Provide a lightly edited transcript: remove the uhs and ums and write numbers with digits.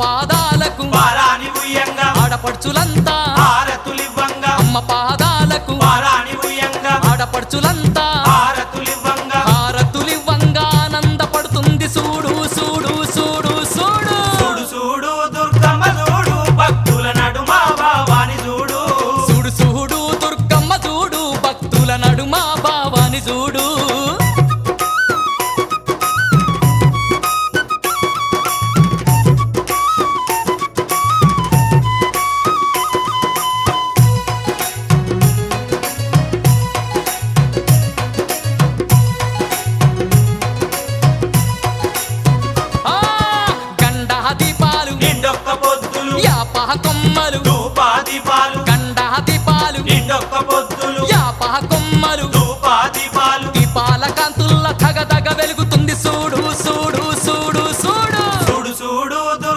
పాదాలకు పారాని ఉయ్యంగా ఆడపడుచులంతా హారతులివ్వంగా అమ్మ పాదాలకు పారాని ఉయ్యంగా ఆడపడుచులంతా హారతులివ్వంగా హారతులివ్వంగా ఆనందపడుతుంది చూడు చూడు చూడు చూడు చూడు చూడు దుర్గమ్మ చూడు భక్తుల నడుమ భావాని చూడు చూడు చూడు దుర్గమ్మ చూడు భక్తుల నడుమ భావాని చూడు నిండొక్క పొద్దులు యాపహ కొమ్మలు